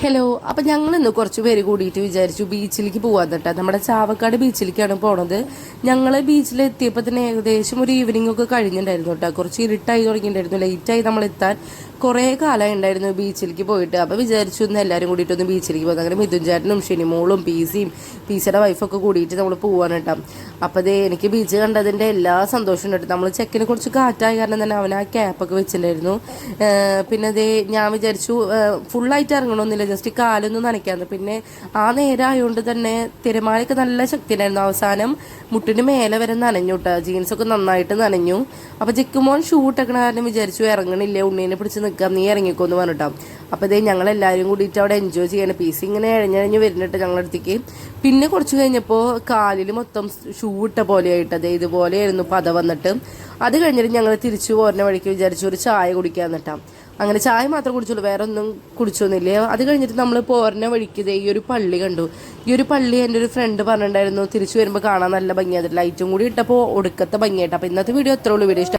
Hello, അപ്പം ഞങ്ങൾ ഇന്ന് കുറച്ച് പേര് കൂടിയിട്ട് വിചാരിച്ചു ബീച്ചിലേക്ക് പോകാൻ കേട്ടോ. നമ്മുടെ ചാവക്കാട് ബീച്ചിലേക്കാണ് പോണത്. ഞങ്ങൾ ബീച്ചിലെത്തിയപ്പോൾ തന്നെ ഏകദേശം ഒരു ഈവനിങ് ഒക്കെ കഴിഞ്ഞിട്ടുണ്ടായിരുന്നു കേട്ടോ. കുറച്ച് ഇരുട്ടായി തുടങ്ങിയിട്ടുണ്ടായിരുന്നു. ലേറ്റായി നമ്മൾ എത്താൻ കുറേ കാലമായി ഉണ്ടായിരുന്നു ബീച്ചിലേക്ക് പോയിട്ട്. അപ്പോൾ വിചാരിച്ചു ഇന്ന് എല്ലാവരും കൂടിയിട്ട് ഒന്ന് ബീച്ചിലേക്ക് പോകുന്നത്. അങ്ങനെ മിഥുൻ ചേട്ടനും ഷിനിമോളും പീസിയുടെ വൈഫൊക്കെ കൂടിയിട്ട് നമ്മൾ പോകാൻ കേട്ടോ. അപ്പോൾ അതേ എനിക്ക് ബീച്ച് കണ്ടതിൻ്റെ എല്ലാ സന്തോഷവും ഉണ്ട്. നമ്മൾ ചെക്കിനെ കുറച്ച് കാറ്റായ കാരണം തന്നെ അവൻ ആ ക്യാപ്പൊക്കെ വെച്ചിട്ടുണ്ടായിരുന്നു. പിന്നെ അതേ ഞാൻ വിചാരിച്ചു ഫുള്ളായിട്ട് ഇറങ്ങണമെന്നില്ല, ജസ്റ്റ് കാലൊന്നും നനയ്ക്കാന്ന്. പിന്നെ ആ നേരം ആയതുകൊണ്ട് തന്നെ തിരമാലയൊക്കെ നല്ല ശക്തി ഉണ്ടായിരുന്നു. അവസാനം മുട്ടിന് മേലെ വരെ നനഞ്ഞു കേട്ടോ. ജീൻസൊക്കെ നന്നായിട്ട് നനഞ്ഞു. അപ്പോൾ ജിക്കുമോൻ ഷൂ ഇട്ടേക്കണ കാരണം വിചാരിച്ചു ഇറങ്ങണില്ലേ, ഉണ്ണീനെ പിടിച്ച് നിൽക്കാം, നീ ഇറങ്ങിക്കോന്ന് പറഞ്ഞിട്ടോ. അപ്പോൾ ഇതേ ഞങ്ങളെല്ലാവരും കൂടിയിട്ട് അവിടെ എൻജോയ് ചെയ്യണം. പീസ് ഇങ്ങനെ ഇഴഞ്ഞഴിഞ്ഞ് വരുന്നിട്ട് ഞങ്ങളുടെ അടുത്തേക്ക്. പിന്നെ കുറച്ച് കഴിഞ്ഞപ്പോൾ കാലിൽ മൊത്തം ഷൂ ഇട്ട പോലെയായിട്ട് അതേ ഇതുപോലെയായിരുന്നു പത വന്നിട്ട്. അത് കഴിഞ്ഞിട്ട് ഞങ്ങൾ തിരിച്ചു പോരുന്ന വഴിക്ക് വിചാരിച്ചു ഒരു ചായ കുടിക്കാൻ നിട്ടാം. അങ്ങനെ ചായ മാത്രം കുടിച്ചുള്ളൂ, വേറെ ഒന്നും കുടിച്ചൊന്നുമില്ല. അത് കഴിഞ്ഞിട്ട് നമ്മൾ പോരുന്ന വഴിക്ക് ഈ ഒരു പള്ളി കണ്ടു. ഈ ഒരു പള്ളി എൻ്റെ ഒരു ഫ്രണ്ട് പറഞ്ഞിട്ടുണ്ടായിരുന്നു തിരിച്ചു വരുമ്പോൾ കാണാൻ നല്ല ഭംഗിയായിട്ട്, ലൈറ്റും കൂടി ഇട്ടപ്പോൾ ഒടുക്കത്തെ ഭംഗിയായിട്ട്. അപ്പോൾ ഇന്നത്തെ വീഡിയോ എത്ര ഉള്ളൂ. വീഡിയോ ഇഷ്ടം